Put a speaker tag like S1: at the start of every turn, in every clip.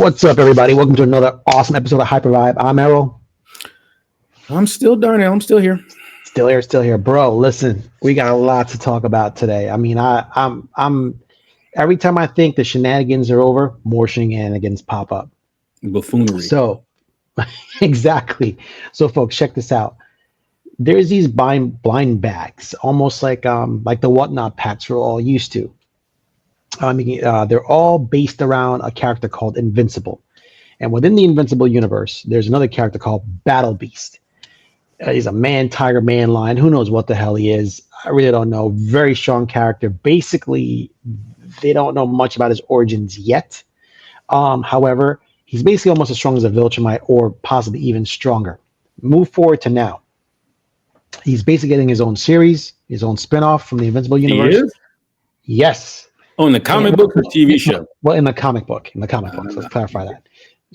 S1: What's up, everybody? Welcome to another awesome episode of Hyper Vibe. I'm Errol.
S2: I'm still Darnell. I'm still here.
S1: Still here, bro. Listen, we got a lot to talk about today. I mean, I'm. Every time I think the shenanigans are over, more shenanigans pop up.
S2: Buffoonery.
S1: So, exactly. So, folks, check this out. There's these blind bags, almost like the whatnot packs we're all used to. I mean, they're all based around a character called Invincible. And within the Invincible universe, there's another character called Battle Beast. He's a man, tiger, man, lion. Who knows what the hell he is? I really don't know. Very strong character. Basically, they don't know much about his origins yet. However, he's basically almost as strong as a Viltrumite, or possibly even stronger. Move forward to now. He's basically getting his own series, his own spinoff from the Invincible universe.
S2: He is?
S1: Yes.
S2: Oh, in the comic book or TV show?
S1: Well, in the comic book. So let's clarify that.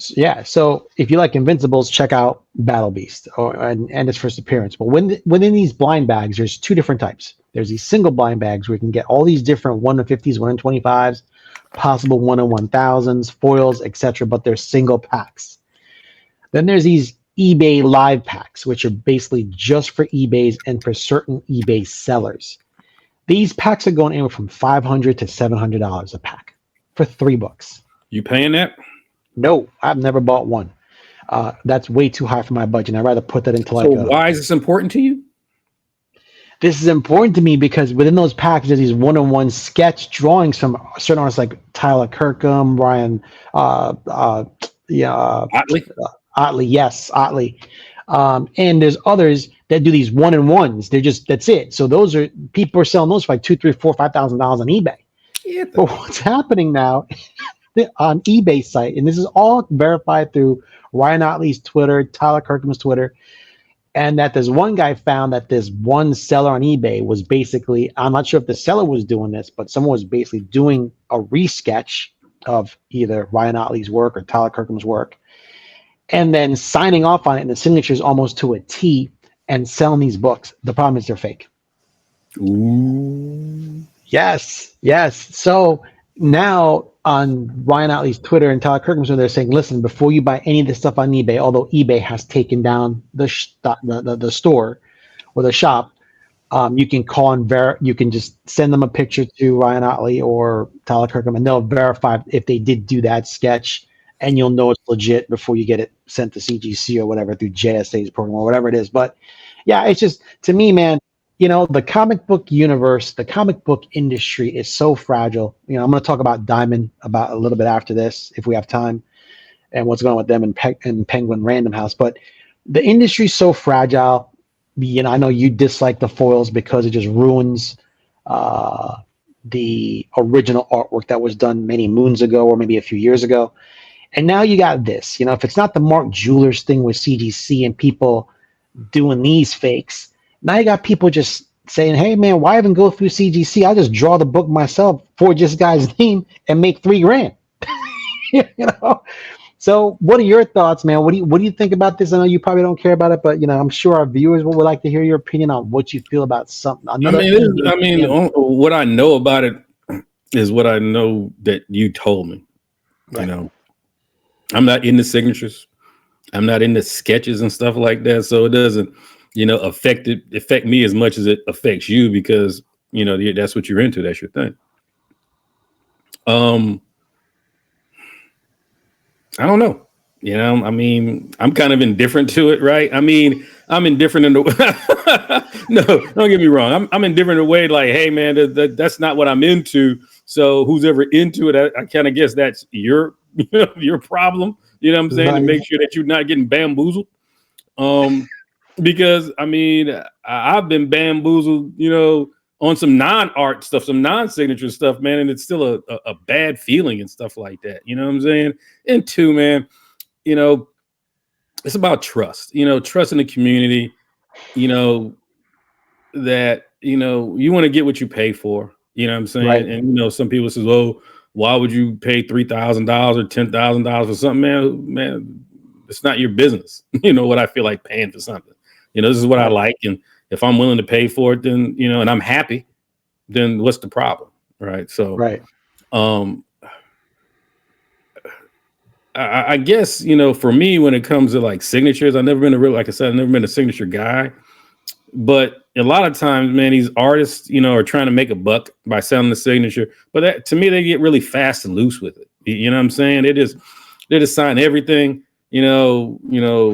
S1: Yeah, so if you like Invincibles, check out Battle Beast and its first appearance. But within these blind bags, there's two different types. There's these single blind bags where you can get all these different 1 in 50s, 1 in 25s, possible 1 in 1000s, foils, etc. But they're single packs. Then there's these eBay live packs, which are basically just for eBay's and for certain eBay sellers. These packs are going anywhere from $500 to $700 a pack for 3 books.
S2: You paying that?
S1: No, I've never bought one. That's way too high for my budget. I'd rather put that into
S2: So why is this important to you?
S1: This is important to me because within those packs, there's these one-on-one sketch drawings from certain artists like Tyler Kirkham, Ryan, Otley. And there's others that do these one-on-ones. That's it. So those are people are selling those for like $2,000, $3,000, $4,000, $5,000 on eBay. Yeah, but what's happening now on eBay site, and this is all verified through Ryan Otley's Twitter, Tyler Kirkham's Twitter, and that there's one guy found that this one seller on eBay was basically, I'm not sure if the seller was doing this, but someone was basically doing a resketch of either Ryan Otley's work or Tyler Kirkham's work, and then signing off on it, and the signatures almost to a T, and selling these books. The problem is they're fake.
S2: Ooh.
S1: Yes. So now on Ryan Otley's Twitter and Tyler Kirkham's, they're saying, listen, before you buy any of this stuff on eBay, although eBay has taken down the store or the shop, you can call and you can just send them a picture to Ryan Otley or Tyler Kirkham, and they'll verify if they did do that sketch, and you'll know it's legit before you get it sent to CGC or whatever through JSA's program or whatever it is. But yeah, it's just, to me, man, the comic book universe, the comic book industry is so fragile. I'm going to talk about Diamond about a little bit after this, if we have time, and what's going on with them in Penguin Random House. But the industry is so fragile. I know you dislike the foils because it just ruins the original artwork that was done many moons ago or maybe a few years ago. And now you got this. If it's not the Mark Jewelers thing with CGC and people doing these fakes, now you got people just saying, hey, man, why even go through CGC? I'll just draw the book myself for this guy's name and make $3,000. So what are your thoughts, man? What do you think about this? I know you probably don't care about it, but I'm sure our viewers would like to hear your opinion on what you feel about something.
S2: What I know about it is what I know that you told me. Right. I'm not into signatures. I'm not into sketches and stuff like that. So it doesn't, affect me as much as it affects you because, that's what you're into. That's your thing. I don't know. I'm kind of indifferent to it, right? I'm indifferent in the no, don't get me wrong. I'm indifferent in a way like, hey, man, that's not what I'm into. So who's ever into it, I kind of guess that's your problem. You know what I'm saying? Nice. To make sure that you're not getting bamboozled. Because I've been bamboozled, on some non-art stuff, some non-signature stuff, man, and it's still a bad feeling and stuff like that. You know what I'm saying? And two, man, it's about trust. Trust in the community. That you want to get what you pay for. You know what I'm saying? Right. And some people say, "Oh, why would you pay $3,000 or $10,000 for something, man? It's not your business." What I feel like paying for something. This is what I like, and if I'm willing to pay for it, then and I'm happy, then what's the problem, right? So,
S1: right.
S2: I guess, for me, when it comes to like signatures, I've never been like I said, I've never been a signature guy. But a lot of times, man, these artists, are trying to make a buck by selling the signature. But that, to me, they get really fast and loose with it. You know what I'm saying? They just sign everything. Campbell's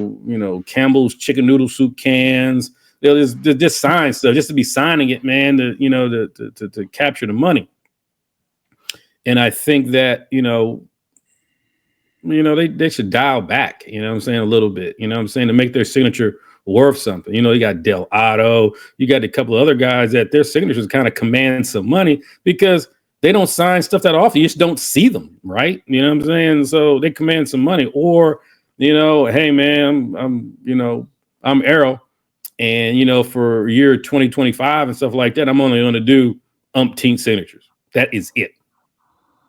S2: chicken noodle soup cans. They'll just sign stuff just to be signing it, man. To capture the money. And I think that they should dial back. You know what I'm saying, a little bit. You know what I'm saying, to make their signature worth something. You got Del Otto, you got a couple of other guys that their signatures kind of command some money because they don't sign stuff that often. You just don't see them, right? You know what I'm saying? So they command some money. Or, hey man, I'm Errol, and for year 2025 and stuff like that, I'm only going to do umpteen signatures. That is it,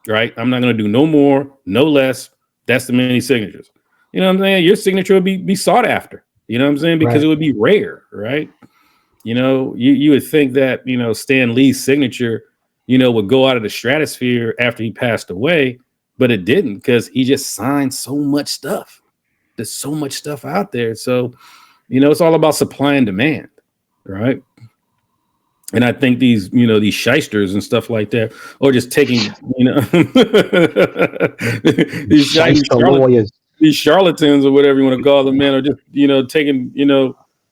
S2: right? I'm not going to do no more, no less. That's the many signatures. You know what I'm saying? Your signature would be sought after. You know what I'm saying? Because It would be rare, right? You would think that, Stan Lee's signature, would go out of the stratosphere after he passed away, but it didn't because he just signed so much stuff. There's so much stuff out there. So, it's all about supply and demand, right? And I think these shysters and stuff like that, or just taking, these charlatans or whatever you want to call them, man, are just, taking,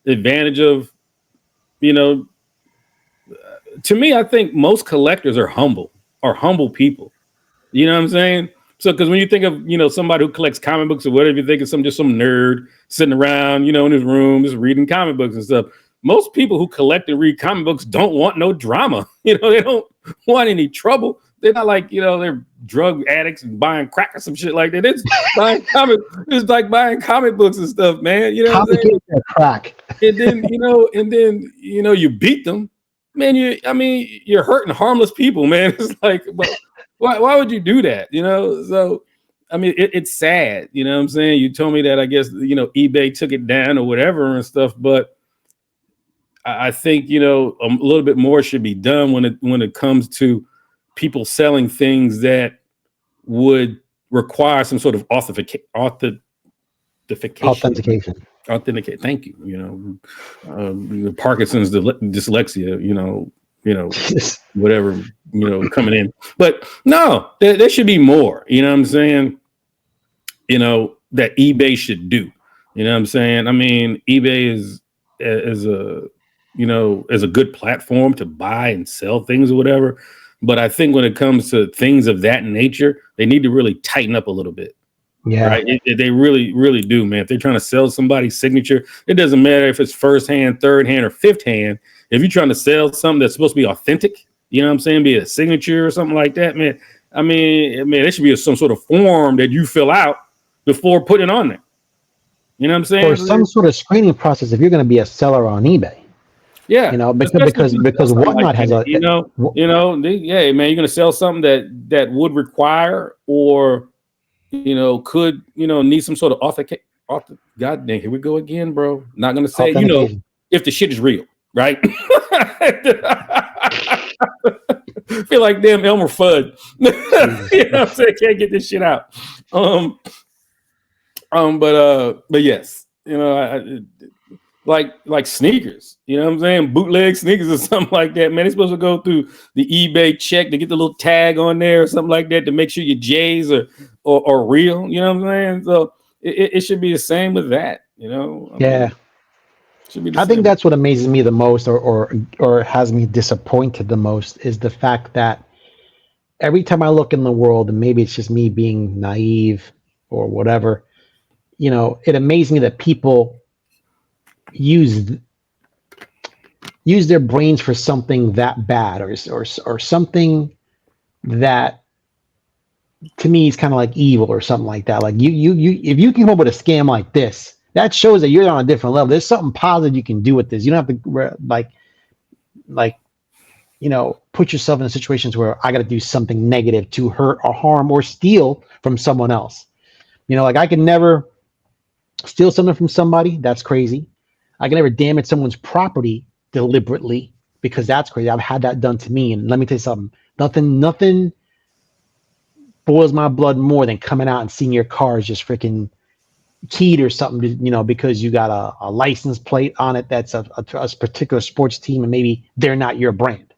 S2: advantage of, to me, I think most collectors are humble people. You know what I'm saying? So, because when you think of, somebody who collects comic books or whatever, you think of some nerd sitting around, in his room, just reading comic books and stuff. Most people who collect and read comic books don't want no drama. They don't want any trouble. They're not like, they're drug addicts and buying crack or some shit like that. It's buying it's like buying comic books and stuff, man.
S1: Complicated crack.
S2: And then, you beat them. Man, you're hurting harmless people, man. It's like, why would you do that? So it's sad, you know what I'm saying? You told me that, I guess, eBay took it down or whatever and stuff, but I think, a little bit more should be done when it comes to people selling things that would require some sort of authentication. Authenticate. Thank you. Parkinson's, dyslexia, whatever, coming in. But no, there should be more, you know what I'm saying? That eBay should do. You know what I'm saying? I mean, eBay is a good platform to buy and sell things or whatever. But I think when it comes to things of that nature, they need to really tighten up a little bit.
S1: Yeah,
S2: right. They really, really do, man. If they're trying to sell somebody's signature, it doesn't matter if it's first hand, third hand, or fifth hand. If you're trying to sell something that's supposed to be authentic, you know what I'm saying, be a signature or something like that, man. I mean, there should be some sort of form that you fill out before putting it on there. You know what I'm saying?
S1: Or some sort of screening process if you're going to be a seller on eBay.
S2: Yeah,
S1: because Whatnot has a
S2: man, you're going to sell something that would require or could need some sort of authentic. God dang, here we go again, bro. Not going to say if the shit is real, right? Feel like damn Elmer Fudd. You know what I'm saying? Can't get this shit out. But yes, like sneakers, you know what I'm saying? Bootleg sneakers or something like that, man. They're supposed to go through the eBay check to get the little tag on there or something like that to make sure your J's are real, you know what I'm saying? So it should be the same with that,
S1: Yeah. I think that's what amazes me the most or has me disappointed the most is the fact that every time I look in the world, and maybe it's just me being naive or whatever, it amazes me that people use their brains for something that bad or something that to me is kind of like evil or something like that. Like you if you can come up with a scam like this, that shows that you're on a different level. There's something positive you can do with this. You don't have to put yourself in situations where I got to do something negative to hurt or harm or steal from someone else. Like I can never steal something from somebody. That's crazy. I can never damage someone's property deliberately because that's crazy. I've had that done to me. And let me tell you something, nothing boils my blood more than coming out and seeing your car is just freaking keyed or something, because you got a license plate on it that's a particular sports team and maybe they're not your brand.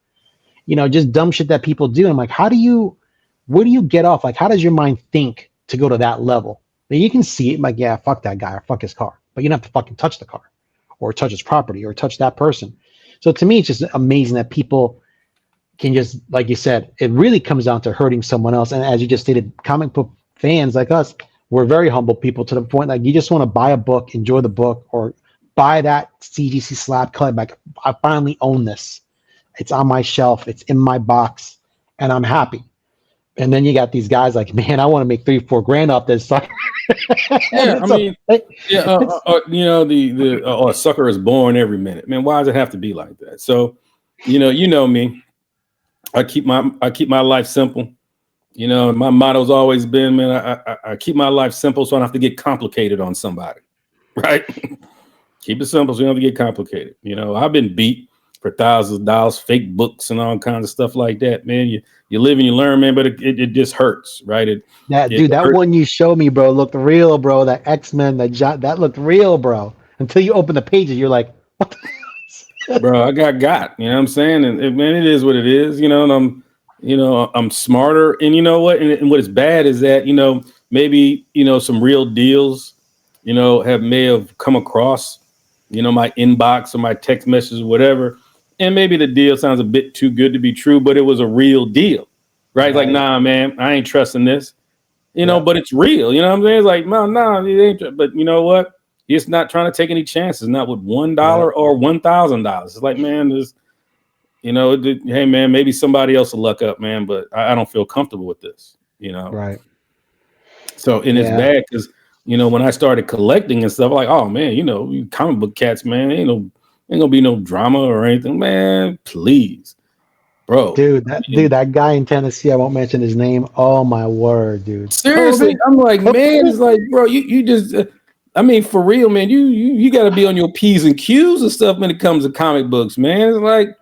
S1: Just dumb shit that people do. I'm like, where do you get off? Like, how does your mind think to go to that level? Then you can see it, like, yeah, fuck that guy or fuck his car, but you don't have to fucking touch the car or touch his property or touch that person. So to me, it's just amazing that people can just, like you said, it really comes down to hurting someone else. And as you just stated, comic book fans like us, we're very humble people to the point like you just want to buy a book, enjoy the book, or buy that CGC slab cut. Like, I finally own this. It's on my shelf. It's in my box, and I'm happy. And then you got these guys like, man, I want to make $3-4 off this sucker.
S2: Yeah, I mean, a sucker is born every minute. Man, why does it have to be like that? So, you know me. I keep my life simple. My motto's always been, man, I keep my life simple so I don't have to get complicated on somebody. Right? Keep it simple so you don't have to get complicated. I've been beat for thousands of dollars, fake books and all kinds of stuff like that, man. You live and you learn, man, but it just hurts, right?
S1: That one you showed me, bro, looked real, bro. That X-Men, that looked real, bro. Until you open the pages, you're like, what the
S2: bro, I got, you know what I'm saying? And man, it is what it is, and I'm smarter. And you know what? And what is bad is that, maybe, some real deals, may have come across, my inbox or my text messages or whatever. And maybe the deal sounds a bit too good to be true, but it was a real deal, right? Like, nah, man, I ain't trusting this, but it's real. You know what I'm saying? It's like, no, it ain't. But you know what? He's not trying to take any chances, not with $1 or $1,000. It's like, man, hey, man, maybe somebody else will luck up, man, but I don't feel comfortable with this,
S1: Right.
S2: So, and it's bad because, when I started collecting and stuff, like, oh, man, you comic book cats, man, ain't gonna be no drama or anything, man. Please, bro.
S1: Dude, that guy in Tennessee, I won't mention his name. Oh my word, dude.
S2: Seriously, I'm like, man, it's like, bro, you just, for real, man. You got to be on your P's and Q's and stuff when it comes to comic books, man. It's like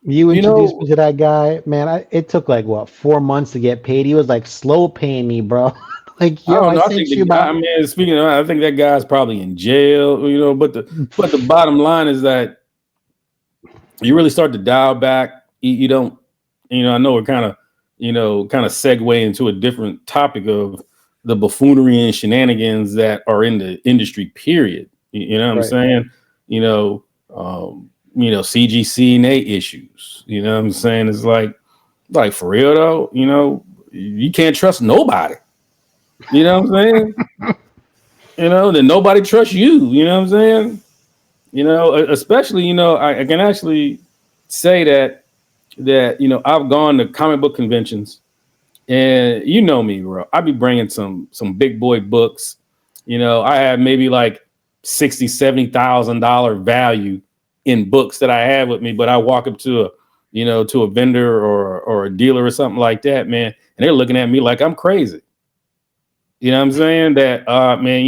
S1: you introduced me to that guy, man. It took like 4 months to get paid. He was like slow paying me, bro. Like, yo, I think
S2: speaking of, I think that guy's probably in jail, but the bottom line is that you really start to dial back. You don't, I know we're kind of segue into a different topic of the buffoonery and shenanigans that are in the industry, period. You know what I'm saying? CGC and A issues, you know what I'm saying? It's like for real though, you can't trust nobody. You know what I'm saying? Then nobody trusts you. You know what I'm saying? Especially, I can actually say that I've gone to comic book conventions, and me, bro. I be bringing some big boy books. I have maybe like $60,000-$70,000 value in books that I have with me, but I walk up to a vendor or a dealer or something like that, man, and they're looking at me like I'm crazy. You know what I'm saying? That, man,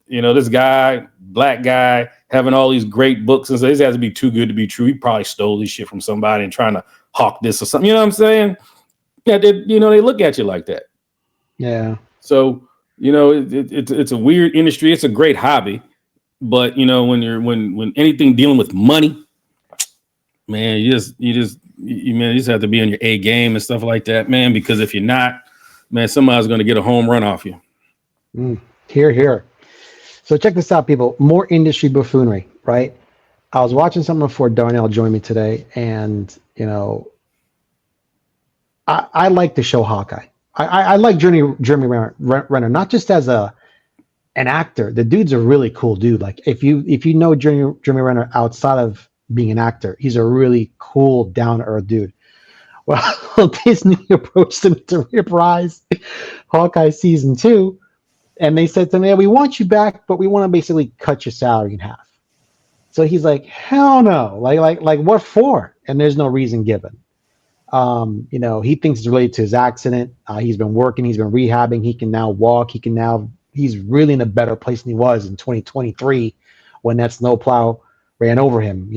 S2: this guy, black guy, having all these great books, and so this has to be too good to be true. He probably stole this shit from somebody and trying to hawk this or something. You know what I'm saying? Yeah, they look at you like that.
S1: Yeah.
S2: So, it's a weird industry. It's a great hobby, but when anything dealing with money, man, you just have to be on your A game and stuff like that, man. Because if you're not, man, somebody's going to get a home run off you.
S1: Here. So check this out, people. More industry buffoonery, right? I was watching something before Darnell joined me today, and I like the show Hawkeye. I like Jeremy Renner, not just as an actor. The dude's a really cool dude. Like if you know Jeremy Renner outside of being an actor, he's a really cool, down to earth dude. Well, Disney approached him to reprise Hawkeye season 2, and they said to him, "Yeah, we want you back, but we want to basically cut your salary in half." So he's like, "Hell no! Like what for?" And there's no reason given. He thinks it's related to his accident. He's been working, he's been rehabbing. He can now walk. He's really in a better place than he was in 2023 when that snowplow ran over him.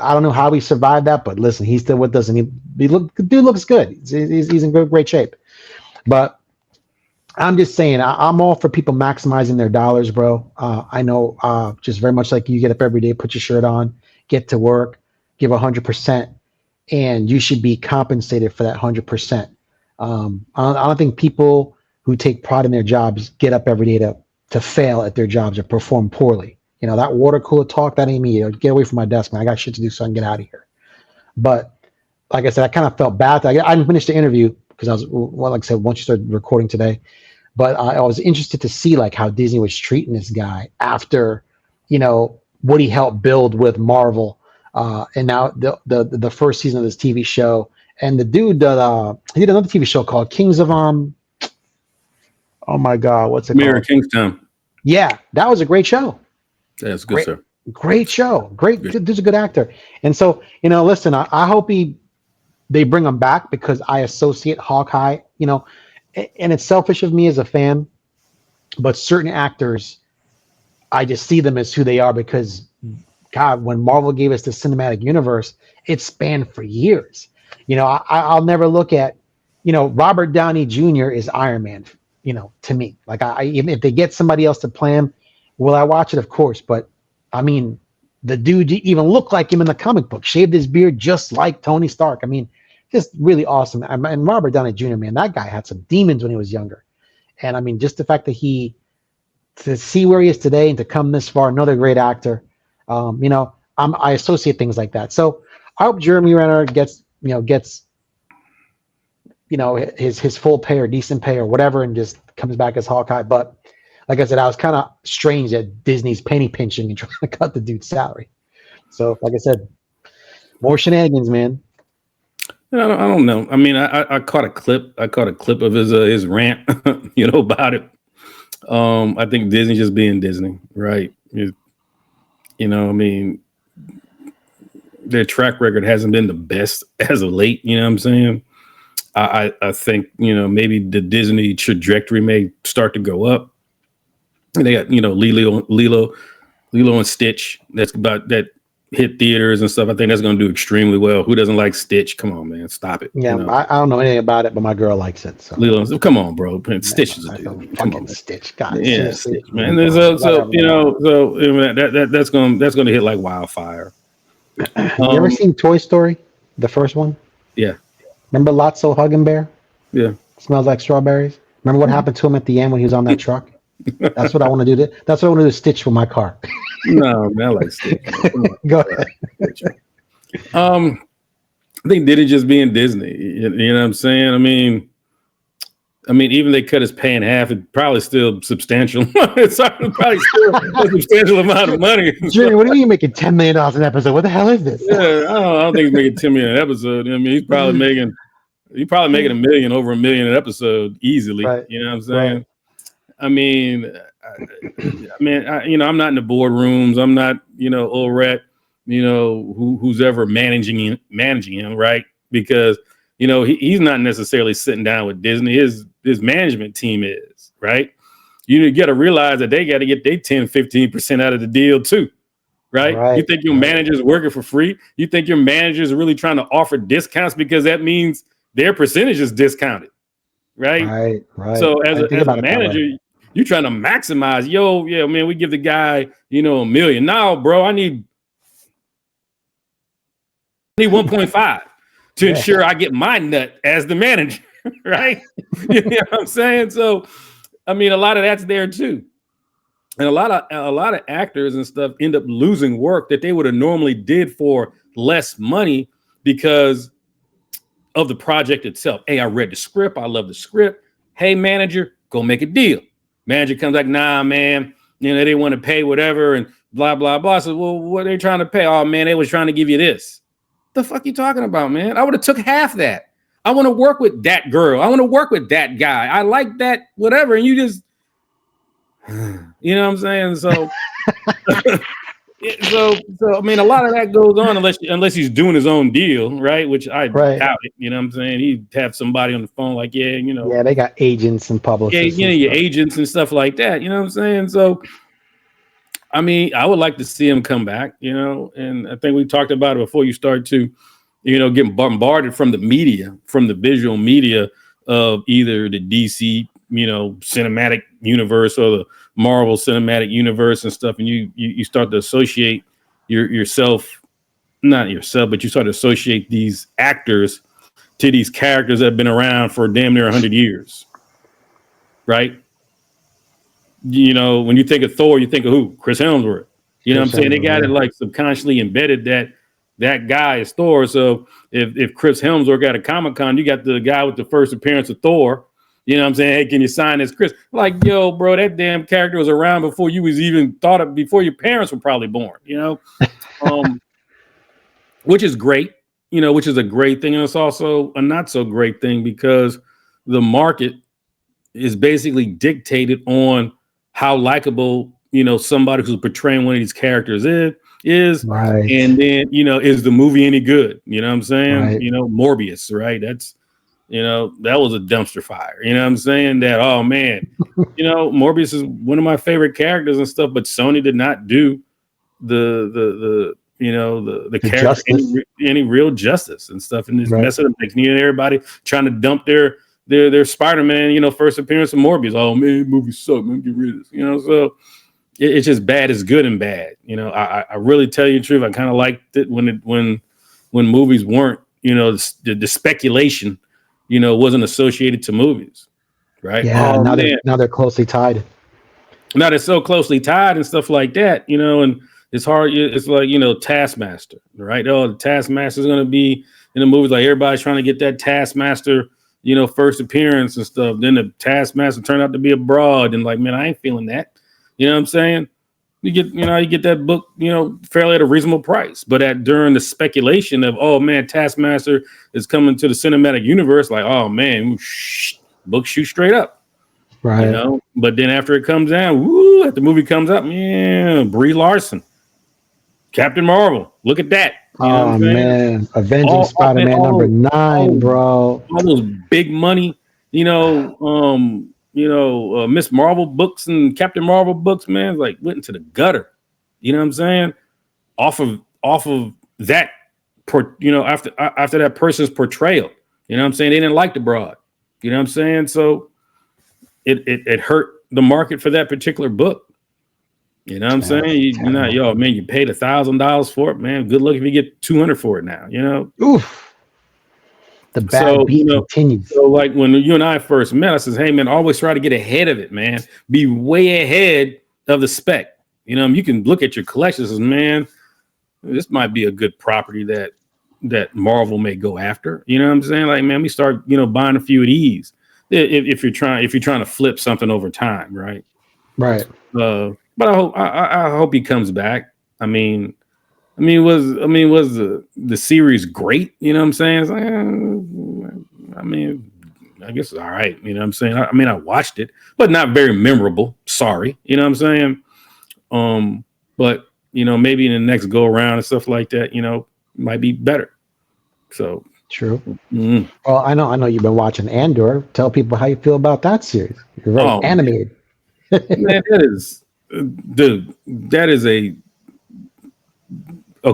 S1: I don't know how he survived that, but listen, he's still with us, and the dude looks good. He's in great shape. But I'm just saying, I'm all for people maximizing their dollars, bro. I know, just very much like you get up every day, put your shirt on, get to work, give 100%, and you should be compensated for that 100%. I don't think people who take pride in their jobs get up every day to fail at their jobs or perform poorly. You know, that water cooler talk, that ain't me. You know, get away from my desk, man. I got shit to do, so I can get out of here. But like I said, I kind of felt bad. I didn't finish the interview because I was, well, like I said, once you started recording today, but I was interested to see like how Disney was treating this guy after, you know, what he helped build with Marvel, and now the first season of this TV show. And the dude that he did another TV show called Kings of oh my god, what's it
S2: Mirror
S1: called?
S2: Kingstown.
S1: Yeah, that was a great show.
S2: That's good,
S1: Great,
S2: sir.
S1: great show. Great, dude's a good actor. And so, you know, listen, I hope they bring him back because I associate Hawkeye, you know, and it's selfish of me as a fan, but certain actors, I just see them as who they are because, God, when Marvel gave us the cinematic universe, it spanned for years. You know, I'll never look at, you know, Robert Downey Jr. is Iron Man, you know, to me. Like, even if they get somebody else to play him, will I watch it? Of course. But, I mean, the dude even looked like him in the comic book, shaved his beard just like Tony Stark. I mean, just really awesome. And Robert Downey Jr., man, that guy had some demons when he was younger. And, I mean, just the fact that to see where he is today and to come this far, another great actor, you know, I associate things like that. So I hope Jeremy Renner gets his full pay or decent pay or whatever, and just comes back as Hawkeye. But like I said, I was kind of strange that Disney's penny pinching and trying to cut the dude's salary. So like I said, more shenanigans, man.
S2: I don't know. I mean, I caught a clip. I caught a clip of his rant, you know, about it. I think Disney just being Disney, right? You know, I mean, their track record hasn't been the best as of late. You know what I'm saying? I think, you know, maybe the Disney trajectory may start to go up. And they got, you know, Lilo and Stitch. That hit theaters and stuff. I think that's going to do extremely well. Who doesn't like Stitch? Come on, man, stop it.
S1: Yeah,
S2: you know?
S1: I don't know anything about it, but my girl likes it. So
S2: Lilo, come on, bro. Stitch is a dude. Come on,
S1: Stitch, God,
S2: yeah,
S1: seriously.
S2: Stitch, man. So you know, that's going to hit like wildfire.
S1: You ever seen Toy Story, the first one?
S2: Yeah.
S1: Remember Lotso Hugging Bear?
S2: Yeah.
S1: Smells like strawberries. Remember what happened to him at the end when he was on that truck? That's what I want to do. That's what I want to do. Stitch for my car.
S2: No, man, I like Stitch.
S1: Go ahead.
S2: I think Diddy just being Disney. You know what I'm saying? I mean, even they cut his pay in half. It's probably still substantial. It's probably still a substantial amount of money.
S1: Jerry, what do you mean making $10 million an episode? What the hell is this?
S2: Yeah, I don't think he's making $10 million an episode. I mean, he's probably making $1 million, over $1 million an episode easily.
S1: Right.
S2: You know what I'm saying? Right. I mean, I'm not in the boardrooms. I'm not, Ulrich, who's ever managing him, right? Because, he's not necessarily sitting down with Disney. His management team is, right? You got to realize that they got to get their 10, 15% out of the deal too, right? You think your manager's working for free? You think your manager's really trying to offer discounts because that means their percentage is discounted, right? Right. So as a manager, you're trying to maximize. Yeah, man, we give the guy, $1 million. Now, bro, I need 1.5 to ensure I get my nut as the manager, right? You know what I'm saying? So, a lot of that's there too. And a lot of actors and stuff end up losing work that they would have normally did for less money because of the project itself. Hey, I read the script. I love the script. Hey, manager, go make a deal. Manager comes like, nah, man, they want to pay whatever and blah, blah, blah. So, well, what are they trying to pay? Oh, man, they was trying to give you this. The fuck you talking about, man? I would have took half that. I want to work with that girl. I want to work with that guy. I like that, whatever. And you just, you know what I'm saying? So, so a lot of that goes on unless he's doing his own deal, right? Which I doubt it. You know what I'm saying? He'd have somebody on the phone like, yeah,
S1: they got agents and publicists.
S2: Yeah, your agents and stuff like that. You know what I'm saying? So, I would like to see him come back, and I think we talked about it before you start to, getting bombarded from the media, from the visual media of either the DC, cinematic universe or the Marvel cinematic universe and stuff, and you start to associate yourself, not yourself, but you start to associate these actors to these characters that have been around for damn near 100 years, right? When you think of Thor, you think of who? Chris Hemsworth. You know what I'm saying? They got it like subconsciously embedded that guy is Thor. So if Chris Hemsworth got a Comic-Con, you got the guy with the first appearance of Thor. You know what I'm saying? Hey, can you sign this, Chris? Like, yo, bro, that damn character was around before you was even thought of, before your parents were probably born, which is great, which is a great thing. And it's also a not so great thing because the market is basically dictated on how likable, somebody who's portraying one of these characters is.
S1: Right.
S2: And then, is the movie any good? You know what I'm saying?
S1: Right.
S2: Morbius, right? That's, that was a dumpster fire. You know what I'm saying? That, oh man, Morbius is one of my favorite characters and stuff, but Sony did not do the character any real justice and stuff, and just messing up, making everybody trying to dump their Spider-Man, first appearance of Morbius. Oh man, movie suck, man, get rid of this. So it's just bad as good and bad. I really tell you the truth. I kind of liked it when movies weren't, the speculation, wasn't associated to movies, right?
S1: Yeah, now they're closely tied.
S2: Now they're so closely tied and stuff like that, and it's hard. It's like, Taskmaster, right? Oh, the Taskmaster is going to be in the movies. Like everybody's trying to get that Taskmaster, first appearance and stuff. Then the Taskmaster turned out to be a broad, and like, man, I ain't feeling that. You know what I'm saying? You get that book, fairly at a reasonable price. But during the speculation of, oh man, Taskmaster is coming to the cinematic universe, like, oh man, book shoot straight up.
S1: Right.
S2: But then after it comes out, after the movie comes up, man, Brie Larson, Captain Marvel, look at that.
S1: Oh man, Avenging Spider-Man number 9, bro.
S2: All those big money, Miss Marvel books and Captain Marvel books, man, like went into the gutter. You know what I'm saying? Off of that, after that person's portrayal. You know what I'm saying? They didn't like the broad. You know what I'm saying? So it hurt the market for that particular book. You know what I'm saying? You paid $1,000 for it, man. Good luck if you get $200 for it now.
S1: Oof. The bad beat continues.
S2: So like when you and I first met, I says, hey man, always try to get ahead of it, man. Be way ahead of the spec. You can look at your collections and man, this might be a good property that Marvel may go after. You know what I'm saying? Like, man, we start, buying a few of these if you're trying to flip something over time, right?
S1: Right.
S2: But I hope he comes back. I mean, was the series great? You know what I'm saying? It's like, I guess it's all right. You know what I'm saying? I watched it, but not very memorable. Sorry. You know what I'm saying? But maybe in the next go around and stuff like that, might be better. So
S1: true. Mm-hmm. Well, I know you've been watching Andor. Tell people how you feel about that series. You're very animated.
S2: Man, that is a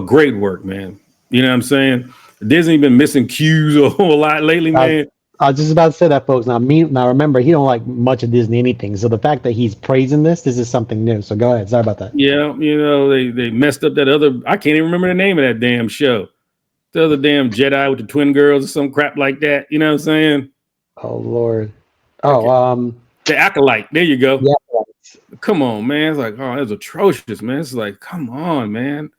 S2: great work, man. You know what I'm saying? Disney been missing cues a whole lot lately, man.
S1: I was just about to say that, folks. Now remember, he don't like much of Disney anything. So the fact that he's praising this is something new. So go ahead. Sorry about that.
S2: Yeah, they messed up that other. I can't even remember the name of that damn show. The other damn Jedi with the twin girls or some crap like that. You know what I'm saying?
S1: Oh Lord. Oh,
S2: The Acolyte. There you go.
S1: Yeah.
S2: Come on, man. It's like, oh, that's atrocious, man. It's like, come on, man.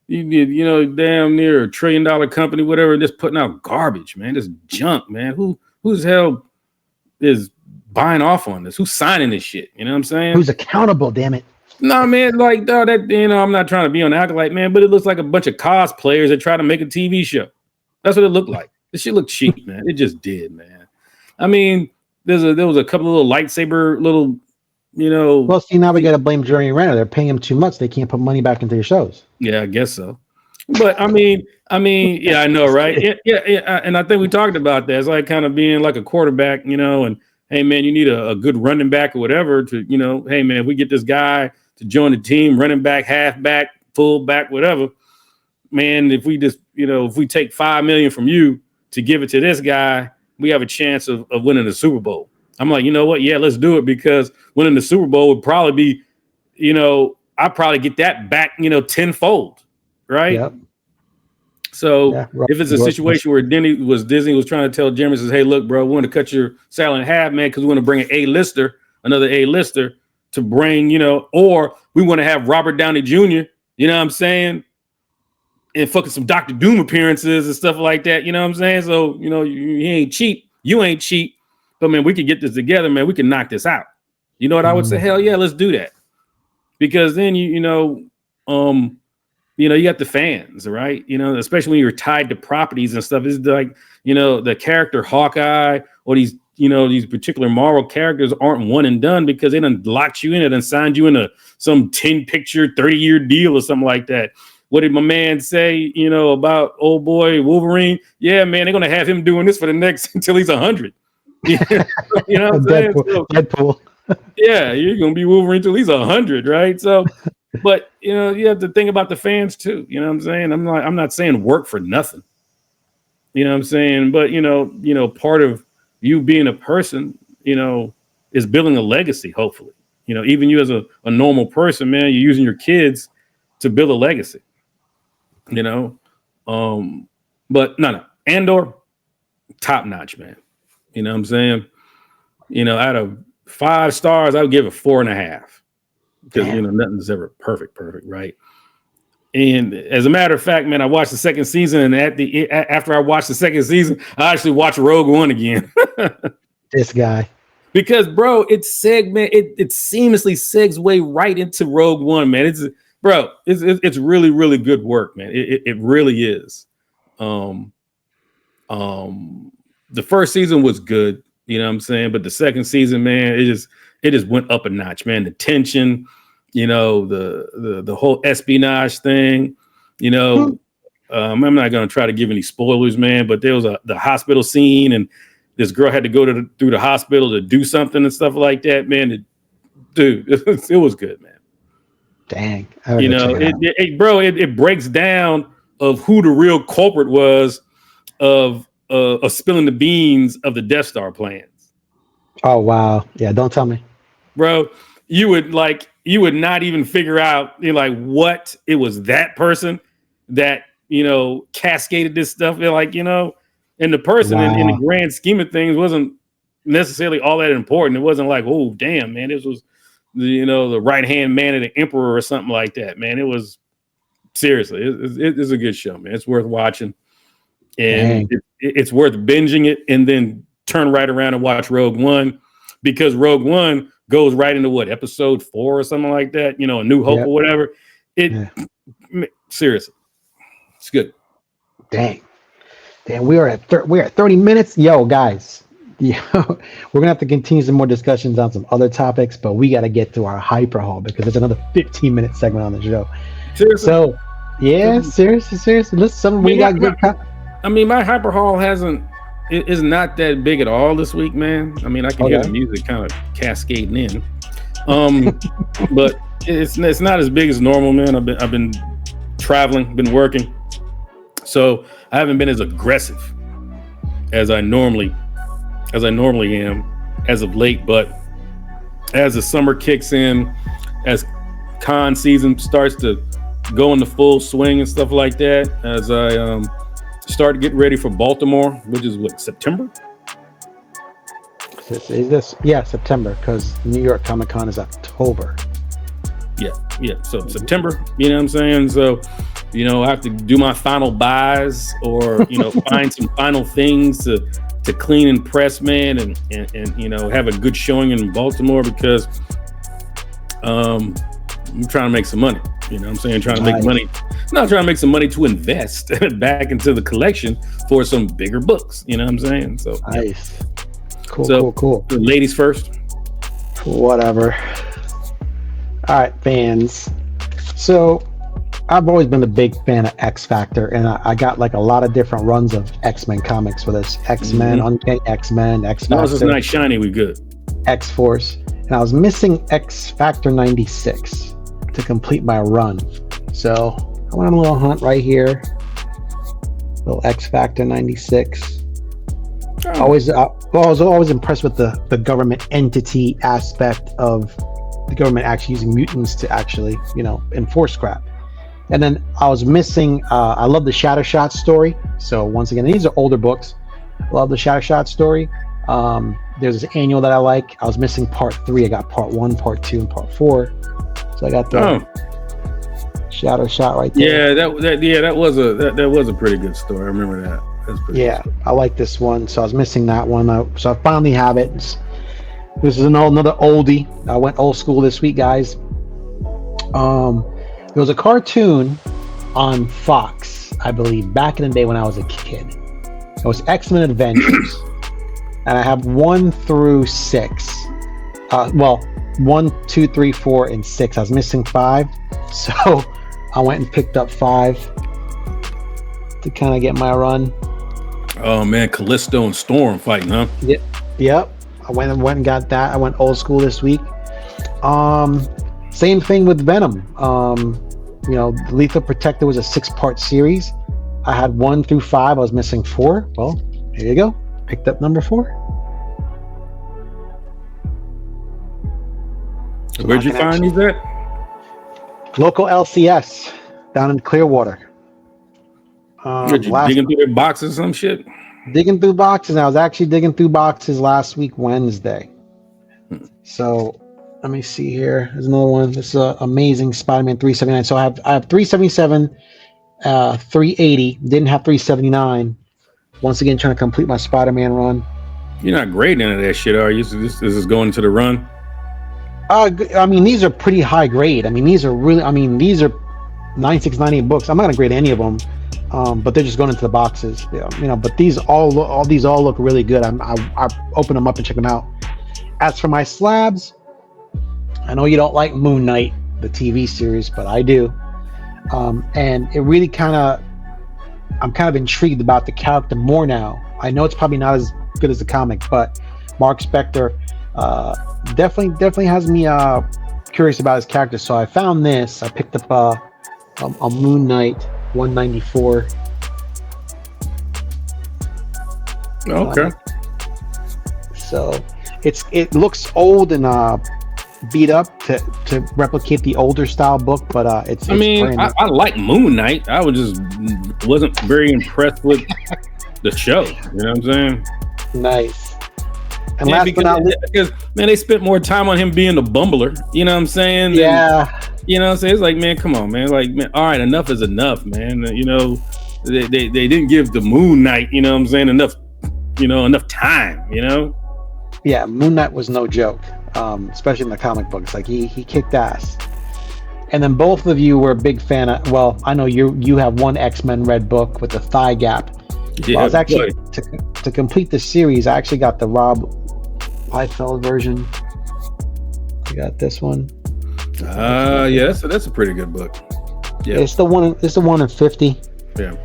S2: You did, damn near $1 trillion company, whatever, just putting out garbage, man. This junk, man. Who's hell is buying off on this? Who's signing this shit? You know what I'm saying?
S1: Who's accountable, damn it?
S2: No, man, like that, I'm not trying to be on the Acolyte, man, but it looks like a bunch of cosplayers that try to make a TV show. That's what it looked like. This shit looked cheap, man. It just did, man. I mean, there was a couple of little lightsaber little,
S1: Well, see, now we got to blame Jeremy Renner. They're paying him too much. They can't put money back into your shows.
S2: Yeah, I guess so. But I mean, yeah, I know, right? Yeah. And I think we talked about that. It's like kind of being like a quarterback, and hey, man, you need a good running back or whatever to, hey, man, if we get this guy to join the team, running back, halfback, fullback, whatever, man, if we just, if we take $5 million from you to give it to this guy, we have a chance of winning the Super Bowl. I'm like, you know what? Yeah, let's do it, because winning the Super Bowl would probably be, I'd probably get that back, tenfold, right?
S1: Yep.
S2: So if it's a situation where Disney was trying to tell Jeremy, says, hey, look, bro, we want to cut your salary in half, man, because we want to bring another A-lister to bring, or we want to have Robert Downey Jr., you know what I'm saying? And fucking some Dr. Doom appearances and stuff like that, you know what I'm saying? So, he ain't cheap. You ain't cheap. But, man, we could get this together, man. We can knock this out. You know what I would say? Hell yeah, let's do that. Because then, you got the fans, right? Especially when you're tied to properties and stuff. It's like, the character Hawkeye or these particular Marvel characters aren't one and done, because they done locked you in it and signed you into some 10-picture, 30-year deal or something like that. What did my man say, about old boy Wolverine? Yeah, man, they're going to have him doing this for the next until he's 100. You know what I'm saying?
S1: Deadpool.
S2: Yeah, you're going to be Wolverine until he's 100, right? So, but, you have to think about the fans too. You know what I'm saying? I'm not saying work for nothing. You know what I'm saying? But, part of you being a person, is building a legacy, hopefully. Even you as a normal person, man, you're using your kids to build a legacy. But no, Andor, top notch, man. You know what I'm saying? Out of 5 stars, I would give it 4.5, because nothing's ever perfect, right? And as a matter of fact, man, I watched the second season, and after I watched the second season, I actually watched Rogue One again.
S1: This guy,
S2: because bro, it seamlessly segue right into Rogue One, man. It's really, really good work, man. It really is. The first season was good, you know what I'm saying? But the second season, man, it just went up a notch, man. The tension, the whole espionage thing, I'm not going to try to give any spoilers, man, but there was the hospital scene, and this girl had to go through the hospital to do something and stuff like that, man. It was good, man.
S1: Dang.
S2: It breaks down of who the real culprit was of spilling the beans of the Death Star plans.
S1: Oh, wow. Yeah, don't tell me.
S2: Bro, you would not even figure out, what it was that person that, cascaded this stuff. And the person in the grand scheme of things wasn't necessarily all that important. It wasn't like, oh, damn, man, this was, the right-hand man of the emperor or something like that, man. It was, seriously, it's a good show, man. It's worth watching. And it's worth binging it and then turn right around and watch Rogue One, because Rogue One goes right into episode 4 or something like that, A New Hope or whatever. Seriously, it's good.
S1: Dang, we are at 30 minutes. Yo, guys, we're gonna have to continue some more discussions on some other topics, but we got to get to our hyper haul, because there's another 15-minute segment on the show.
S2: Seriously?
S1: So, yeah, seriously. Listen, we got good.
S2: My hyper haul is not that big at all this week, man. I can hear the music kind of cascading in, but it's not as big as normal, man. I've been traveling, been working, so I haven't been as aggressive as I normally am as of late. But as the summer kicks in, as con season starts to go into full swing and stuff like that, as I start to get ready for Baltimore, which is September?
S1: Is this? Yeah, September, because New York Comic Con is October. Yeah. So September, you know what I'm saying? So, I have to do my final buys, or, find some final things to clean and press, man, and have a good showing in Baltimore, because I'm trying to make some money. You know what I'm saying? Trying to make money. Not trying to make some money to invest back into the collection for some bigger books. You know what I'm saying? So nice. Cool.
S2: Ladies first.
S1: Whatever. All right, fans. So I've always been a big fan of X Factor, and I got a lot of different runs of X-Men comics, whether it's X-Men, Uncanny X-Men, X Factor.
S2: No, this is nice, shiny. We good.
S1: X-Force, and I was missing X Factor 96 to complete my run. So I went on a little hunt right here. Little X Factor 96.
S2: Oh,
S1: I was always impressed with the government entity aspect of the government actually using mutants to actually, enforce crap. And then I was missing. I love the Shattershot story. So once again, these are older books. Love the Shattershot story. There's this annual that I like. I was missing part 3. I got part 1, part 2, and part 4. So I got the Shattershot right there.
S2: Yeah, that was a pretty good story. I remember that. That's pretty good.
S1: I like this one. So I was missing that one. So I finally have it. This is another oldie. I went old school this week, guys. There was a cartoon on Fox, I believe, back in the day when I was a kid. It was X-Men Adventures. And I have 1 through 6. 1, 2, 3, 4, and 6. I was missing 5. So I went and picked up 5 to kind of get my run.
S2: Oh man, Callisto and Storm fighting, huh?
S1: Yep. I went and got that. I went old school this week. Same thing with Venom. Lethal Protector was a 6-part series. I had 1 through 5. I was missing 4. Well, here you go. Picked up number 4.
S2: Where'd you find these at?
S1: Local LCS down in Clearwater.
S2: Did you digging through their boxes or some shit?
S1: Digging through boxes. I was actually digging through boxes last week, Wednesday. So let me see here. There's another one. This is Amazing Spider-Man 379. So I have 377, 380. Didn't have 379. Once again, trying to complete my Spider-Man run.
S2: You're not grading any of that shit, are you? This is going to the run.
S1: These are pretty high grade. These are 9698 books. I'm not gonna grade any of them, but they're just going into the boxes. But these all look really good. I open them up and check them out. As for my slabs, I know you don't like Moon Knight, the TV series, but I do. And it really I'm kind of intrigued about the character more now. I know it's probably not as good as the comic, but Mark Spector definitely has me curious about his character. So I found this. I picked up a Moon Knight 194.
S2: Okay.
S1: So it looks old and beat up to replicate the older style book, but it's
S2: I like Moon Knight. I wasn't very impressed with the show. You know what I'm saying?
S1: Nice. And last but not least,
S2: because they spent more time on him being a bumbler. You know what I'm saying?
S1: Yeah.
S2: You know what I'm saying? It's like, man, come on, man. Like, man, all right, enough is enough, man. They didn't give the Moon Knight, you know what I'm saying, enough time,
S1: Yeah, Moon Knight was no joke, especially in the comic books. Like he kicked ass. And then both of you were a big fan of. Well, I know you have one X-Men Red book with the thigh gap.
S2: Yeah,
S1: I was actually to complete the series. I actually got the Rob Liefeld version. I got this one.
S2: Yeah, that's a pretty good book. Yeah,
S1: it's the one in 50.
S2: Yeah.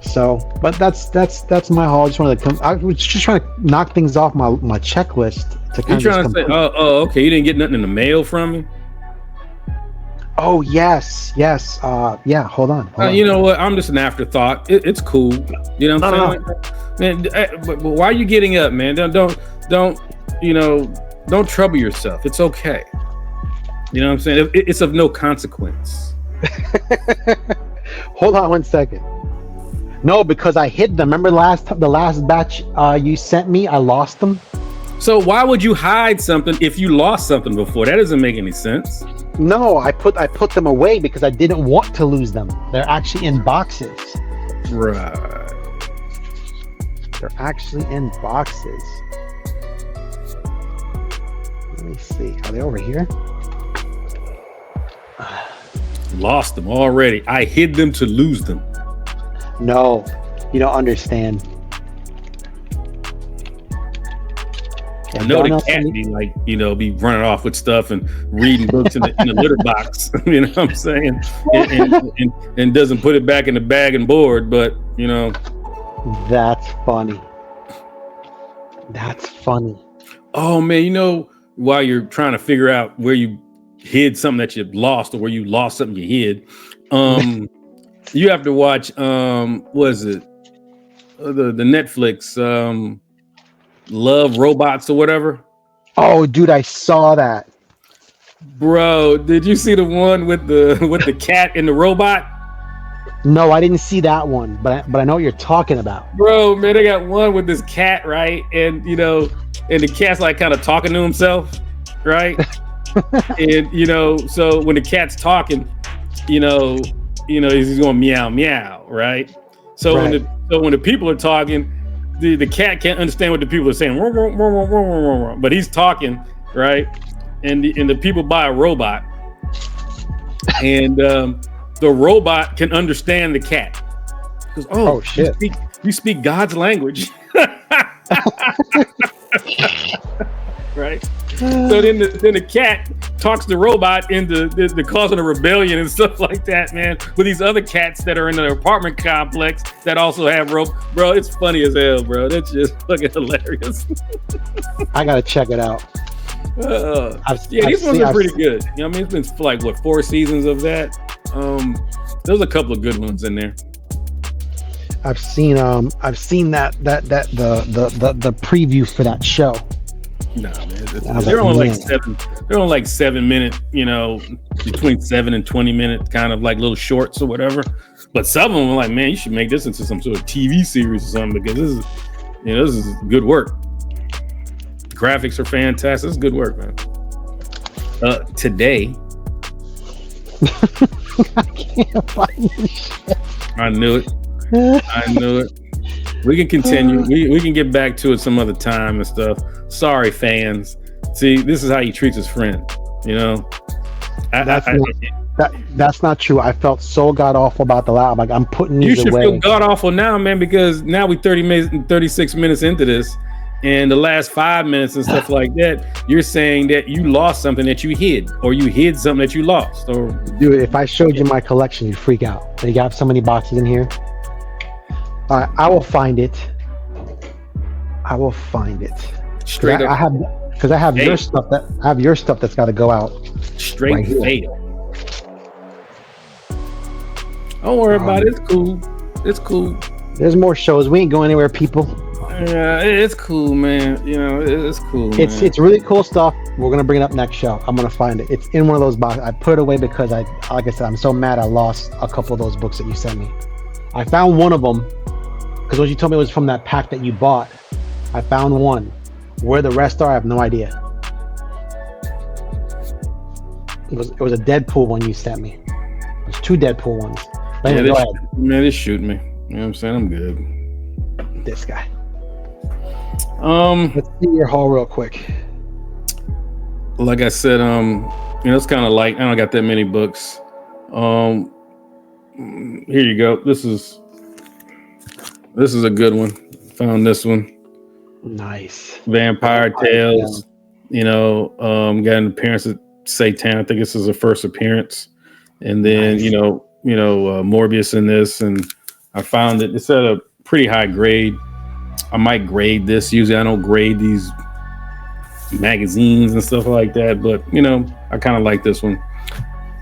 S1: So, but that's my haul. I just wanted to I was just trying to knock things off my checklist to kind
S2: You
S1: of.
S2: trying to say? Oh, okay. You didn't get nothing in the mail from me?
S1: Oh yes. Yeah. Hold on.
S2: You know what? I'm just an afterthought. It's cool. You know what I'm saying? Man, but why are you getting up, man? Don't trouble yourself. It's okay. You know what I'm saying? It's of no consequence.
S1: Hold on one second. No, because I hid them. Remember the last batch you sent me? I lost them.
S2: So why would you hide something if you lost something before? That doesn't make any sense.
S1: No, I put them away because I didn't want to lose them. They're actually in boxes.
S2: Right.
S1: They're actually in boxes. Let me see. Are they over here?
S2: Lost them already. I hid them to lose them.
S1: No, you don't understand.
S2: I know the cat be running off with stuff and reading books in the litter box. You know what I'm saying? And doesn't put it back in the bag and board. But
S1: that's funny. That's funny.
S2: Oh man, while you're trying to figure out where you hid something that you lost or where you lost something you hid, you have to watch. What is it? The Netflix. Love Robots or whatever.
S1: Oh, dude, I saw that.
S2: Bro, did you see the one with the cat and the robot?
S1: No, I didn't see that one, but I know what you're talking about.
S2: Bro, man, they got one with this cat, right? And and the cat's like kind of talking to himself, right? And so when the cat's talking, he's going meow meow, right? So
S1: Right.
S2: when the people are talking, the cat can't understand what the people are saying, but he's talking, right? And the people buy a robot, and the robot can understand the cat. Goes,
S1: Oh, shit.
S2: You speak God's language, right? So then the cat talks the robot into the causing a rebellion and stuff like that, man. With these other cats that are in the apartment complex that also have rope, bro. It's funny as hell, bro. That's just fucking hilarious.
S1: I gotta check it out.
S2: These ones are pretty good. I mean, it's been like 4 seasons of that. There's a couple of good ones in there.
S1: I've seen that the preview for that show.
S2: No, man,
S1: was
S2: they're
S1: like,
S2: only
S1: man.
S2: they're only like 7 minute, between 7 and 20 minute kind of like little shorts or whatever. But some of them are like, man, you should make this into some sort of TV series or something, because this is good work. Graphics are fantastic. It's good work, man. Today,
S1: I can't find this shit.
S2: I knew it. We can continue. We can get back to it some other time and stuff. Sorry, fans. See, this is how he treats his friend.
S1: That's not true. I felt so god awful about the lab. Like, I'm putting
S2: You
S1: these
S2: should
S1: away.
S2: feel god awful now, man, because now we 36 minutes into this, and the last 5 minutes and stuff like that, you're saying that you lost something that you hid, or you hid something that you lost, or
S1: Dude, if I showed you my collection, you'd freak out. You got so many boxes in here. All right, I will find it.
S2: straight up
S1: I have
S2: Hey.
S1: your stuff that's got to go out.
S2: straight
S1: right here.
S2: fail. Don't worry about it. It's cool. It's cool.
S1: There's more shows. We ain't going anywhere, people.
S2: Yeah, it's cool, man. It's cool.
S1: It's
S2: man.
S1: it's really cool stuff. We're gonna bring it up next show. I'm gonna find it. It's in one of those boxes. I put it away because like I said, I'm so mad I lost a couple of those books that you sent me. I found one of them because what you told me was from that pack that you bought. I found one. Where the rest are, I have no idea. It was a Deadpool one you sent me. There's 2 Deadpool ones. But anyway, go ahead.
S2: They shoot me. You know what I'm saying? I'm good.
S1: This guy.
S2: Um,
S1: Let's see your haul real quick.
S2: like I said, it's kind of light. I don't got that many books. Here you go. This is a good one. Found this one.
S1: Nice.
S2: Vampire Tales. Got an appearance of Satan. I think this is the first appearance. And then,
S1: Nice.
S2: Morbius in this, and I found it. It's at a pretty high grade. I might grade this. Usually I don't grade these magazines and stuff like that, but I kind of like this one.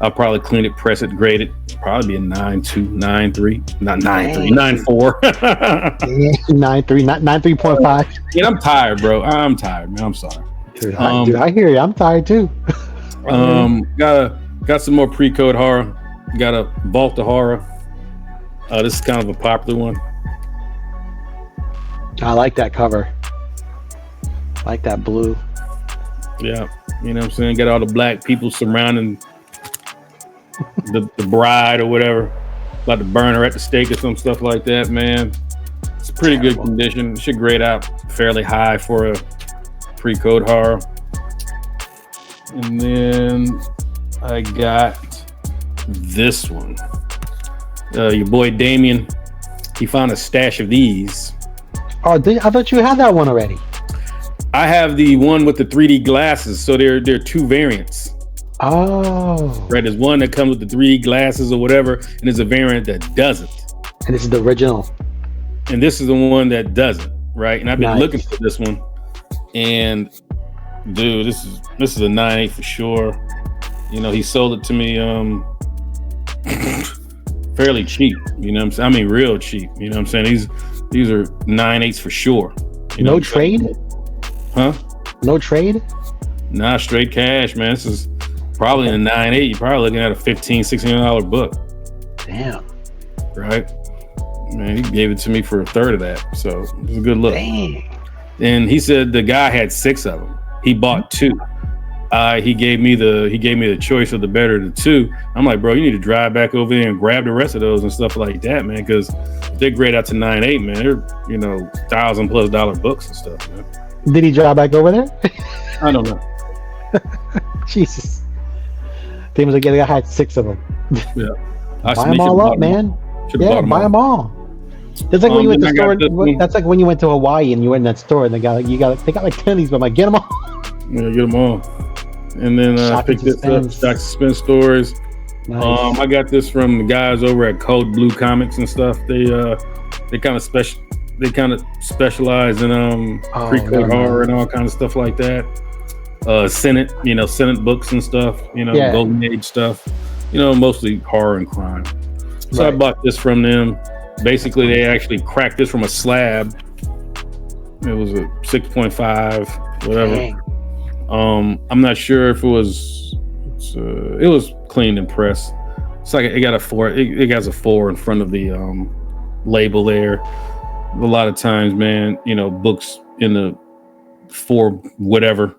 S2: I'll probably clean it, press it, grade it. Probably be a 9.2, 9.3, not 9.3, 9.4.
S1: 9.3, not 3.5.
S2: Yeah, I'm tired, bro. I'm tired, man. I'm sorry.
S1: Dude, I hear you. I'm tired too.
S2: Got some more pre-code horror. Got a Vault of Horror. This is kind of a popular one.
S1: I like that cover. I like that blue.
S2: Yeah, you know what I'm saying? Got all the black people surrounding the bride or whatever, about to burn her at the stake or some stuff like that, man. It's pretty good condition. Should grade out fairly high for a pre-code horror. And then I got this one. Your boy Damien, he found a stash of these.
S1: Oh, I thought you had that one already.
S2: I have the one with the 3D glasses, so there are 2 variants.
S1: Oh.
S2: Right, there's one that comes with the 3D glasses or whatever, and there's a variant that doesn't.
S1: And this is the original.
S2: And this is the one that doesn't, right? And I've been
S1: Nice.
S2: looking for this one, and dude, this is a 9.8 for sure. He sold it to me fairly cheap. You know what I'm saying? I mean, real cheap. You know what I'm saying? These are 9.8s for sure.
S1: No trade?
S2: Huh?
S1: No trade?
S2: Nah, straight cash, man. This is probably in the 9.8. You're probably looking at a $15-$16 book.
S1: Damn.
S2: Right? Man, he gave it to me for a third of that. So it was a good look.
S1: Dang.
S2: And he said the guy had 6 of them. He bought 2. He gave me the choice of the better of the 2. I'm like, bro, you need to drive back over there and grab the rest of those and stuff like that, man. Because they grade out to 9.8, man. They're $1,000+ books and stuff, man.
S1: Did he drive back over there?
S2: I don't know.
S1: Jesus. Tim was like, yeah, I had 6 of them.
S2: Yeah.
S1: Buy them all up, man. Yeah, buy them all. That's like when you went to the store. That's like when you went to Hawaii and you went in that store and they got like 10 of these, but I'm like, get them all.
S2: Yeah, get them all. And then I picked this up, Stock Suspense Stories. Nice. I got this from the guys over at Code Blue Comics and stuff. They kind of specialize in pre-code horror and all kinds of stuff like that. Senate books and stuff, Golden Age stuff, mostly horror and crime. So right. I bought this from them. Basically, they actually cracked this from a slab. It was a 6.5, whatever. Dang. I'm not sure if it was cleaned and pressed. It's like it got a 4. It has a 4 in front of the label there. A lot of times, man, books in the 4 whatever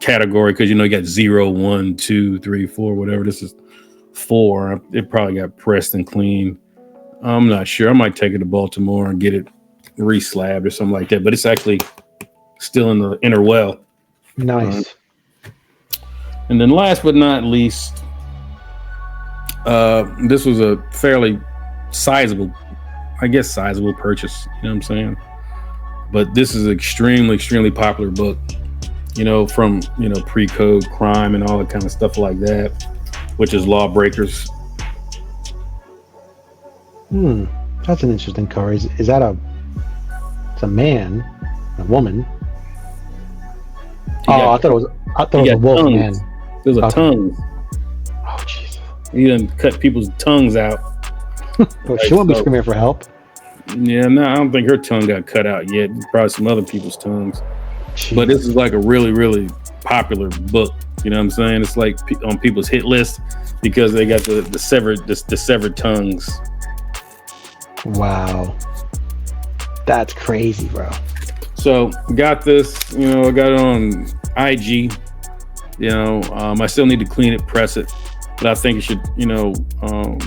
S2: category, because you got 0, 1, 2, 3, 4, whatever. This is 4. It probably got pressed and cleaned. I'm not sure. I might take it to Baltimore and get it re-slabbed or something like that. But it's actually still in the inner well.
S1: Nice.
S2: And then last but not least, this was a fairly sizable purchase. You know what I'm saying? But this is an extremely, extremely popular book, from, pre-code crime and all that kind of stuff like that, which is Lawbreakers.
S1: That's an interesting cover. Is that it's a man, a woman? I thought it was a wolf,
S2: tongues.
S1: Man.
S2: There's a tongue.
S1: Oh, jeez.
S2: He done cut people's tongues out.
S1: Well, she won't be screaming for help.
S2: Yeah, no, I don't think her tongue got cut out yet. Probably some other people's tongues. Jeez. But this is like a really, really popular book. You know what I'm saying? It's like on people's hit list because they got the severed tongues.
S1: Wow, that's crazy, bro. So
S2: got this. I got it on IG. I still need to clean it, press it, but I think it should,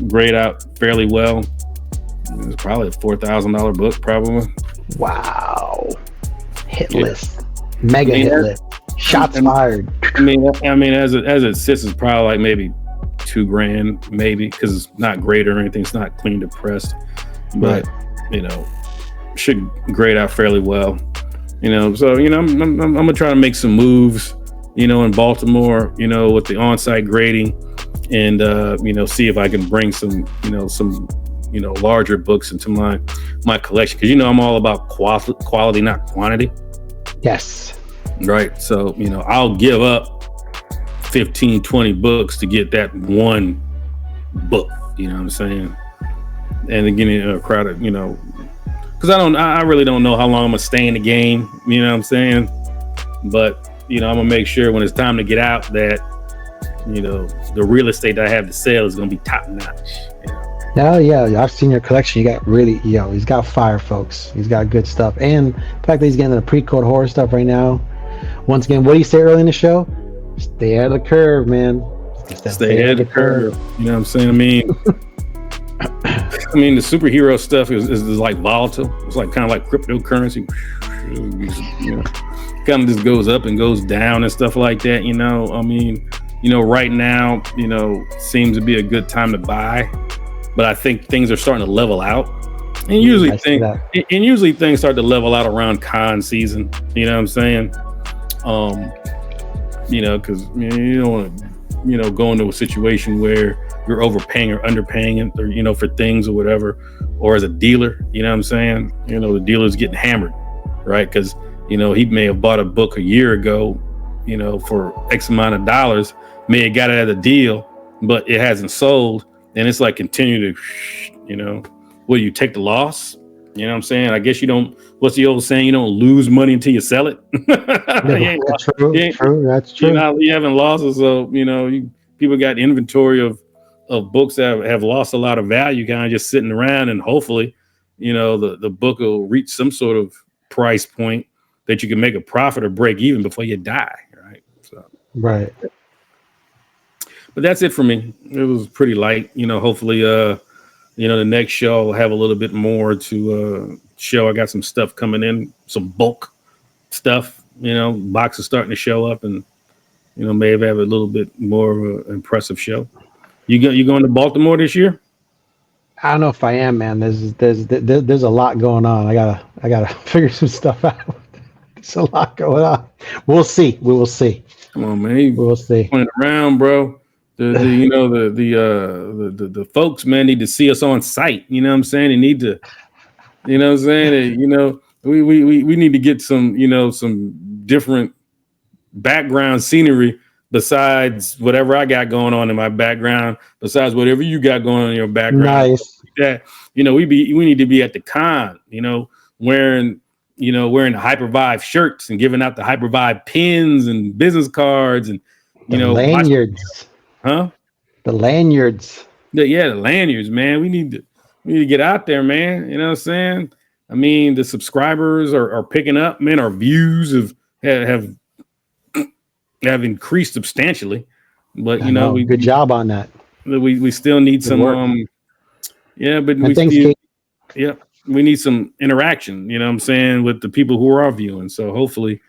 S2: grade out fairly well. It's probably a $4,000 book, probably.
S1: Wow, hit list, mega hit list. Shots fired.
S2: I mean, as it sits, it's probably like maybe $2,000, maybe, because it's not graded or anything. It's not cleaned or pressed, but should grade out fairly well. So I'm gonna try to make some moves, in Baltimore, with the on-site grading, and see if I can bring some larger books into my collection, because I'm all about quality, not quantity.
S1: Yes.
S2: Right. So, I'll give up 15, 20 books to get that one book, you know what I'm saying? And again, a crowd of, because I really don't know how long I'm gonna stay in the game, you know what I'm saying? But, I'm gonna make sure when it's time to get out that, the real estate that I have to sell is gonna be top notch.
S1: Oh yeah, I've seen your collection. You got really, he's got fire, folks. He's got good stuff, and the fact that he's getting the pre-code horror stuff right now. Once again, what do you say early in the show? Stay ahead of the curve, man.
S2: Stay ahead of the curve. You know what I'm saying? I mean, the superhero stuff is like volatile. It's like kind of like cryptocurrency. Kind of just goes up and goes down and stuff like that. Right now, seems to be a good time to buy. But I think things are starting to level out, and usually things start to level out around con season. You know what I'm saying? Because you don't want to, go into a situation where you're overpaying or underpaying, or for things or whatever, or as a dealer. You know what I'm saying? The dealer's getting hammered, right? Because he may have bought a book a year ago, for X amount of dollars, may have got it at a deal, but it hasn't sold. And it's like continue to, will you take the loss? You know what I'm saying? I guess you don't. What's the old saying? You don't lose money until you sell it.
S1: True. That's true.
S2: You haven't losses. So people got inventory of books that have lost a lot of value, kind of just sitting around, and hopefully, the book will reach some sort of price point that you can make a profit or break even before you die, right? So,
S1: right.
S2: But that's it for me. It was pretty light. Hopefully, the next show will have a little bit more to show. I got some stuff coming in, some bulk stuff. Boxes starting to show up, and maybe have a little bit more of an impressive show. You going to Baltimore this year?
S1: I don't know if I am, man. There's a lot going on. I gotta figure some stuff out. There's a lot going on. We'll see. We will see.
S2: Come on, man.
S1: We'll see.
S2: Pointing around, bro. The folks, man, need to see us on site. You know what I'm saying? They need to, we need to get some different background scenery besides whatever I got going on in my background, besides whatever you got going on in your background.
S1: Nice.
S2: That we need to be at the con, wearing Hypervibe shirts and giving out the Hypervibe pins and business cards and
S1: lanyards.
S2: Huh?
S1: The lanyards.
S2: The lanyards, man. We need to get out there, man. You know what I'm saying? I mean, the subscribers are picking up, man. Our views have increased substantially, but
S1: good job on that.
S2: We still need some but we need some interaction, you know what I'm saying, with the people who are viewing. So hopefully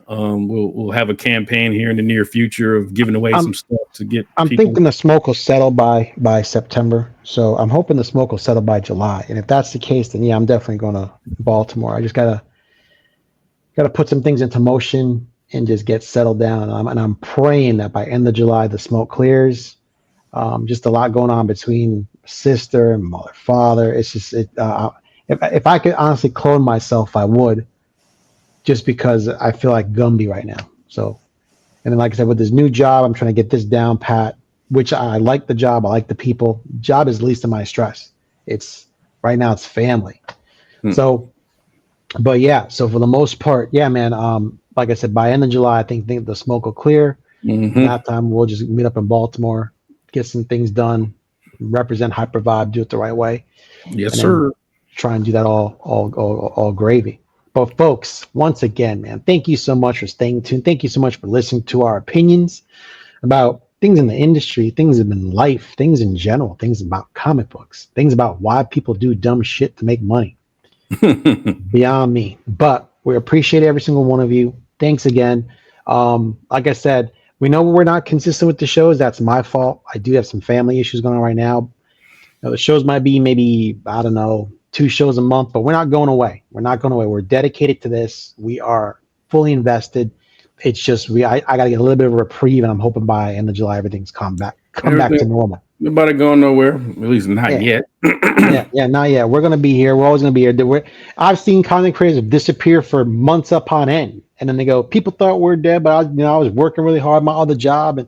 S2: we'll have a campaign here in the near future of giving away some stuff to get
S1: I'm thinking the smoke will settle by September. So I'm hoping the smoke will settle by July. And if that's the case, then I'm definitely going to Baltimore. I just gotta put some things into motion and just get settled down. And I'm praying that by end of July, the smoke clears. Just a lot going on between sister and mother, father. It's just, if I could honestly clone myself, I would, just because I feel like Gumby right now. So, and then like I said, with this new job, I'm trying to get this down pat, which I like the job. I like the people. Job is least of my stress. Right now it's family. So, but yeah, so for the most part, man, like I said, by end of July, I think the smoke will clear. Mm-hmm. That time we'll just meet up in Baltimore, get some things done, represent Hypervibe, do it the right way.
S2: Yes, sir.
S1: Try and do that all gravy. But folks, once again, man, thank you so much for staying tuned. Thank you so much for listening to our opinions about things in the industry, things in life, things in general, things about comic books, things about why people do dumb shit to make money. Beyond me. But we appreciate every single one of you. Thanks again. Like I said, we know we're not consistent with the shows. That's my fault. I do have some family issues going on right now. The shows might be maybe, I don't know, 2 shows a month, but we're not going away. We're dedicated to this. We are fully invested. It's just I got to get a little bit of a reprieve, and I'm hoping by end of July everything's come back to normal.
S2: Nobody going nowhere, at least not yet.
S1: Not yet. We're gonna be here. We're always gonna be here. I've seen content creators disappear for months upon end, and then they go, "People thought we're dead, but I was working really hard my other job,"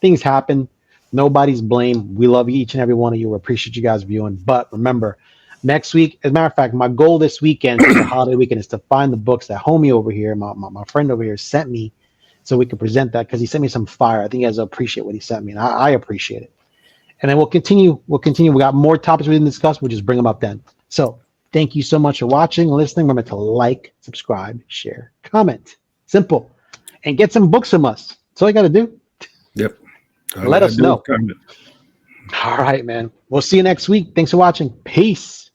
S1: things happen. Nobody's blame. We love each and every one of you. We appreciate you guys viewing. But remember, next week, as a matter of fact, my goal this weekend, the holiday weekend, is to find the books that homie over here, my friend over here, sent me, so we can present that, because he sent me some fire. I think you guys will appreciate what he sent me, and I appreciate it. And then we'll continue. We got more topics we didn't discuss. We'll just bring them up then. So thank you so much for watching and listening. Remember to like, subscribe, share, comment. Simple. And get some books from us. That's all you got to do.
S2: Yep.
S1: Let us know. All right, man. We'll see you next week. Thanks for watching. Peace.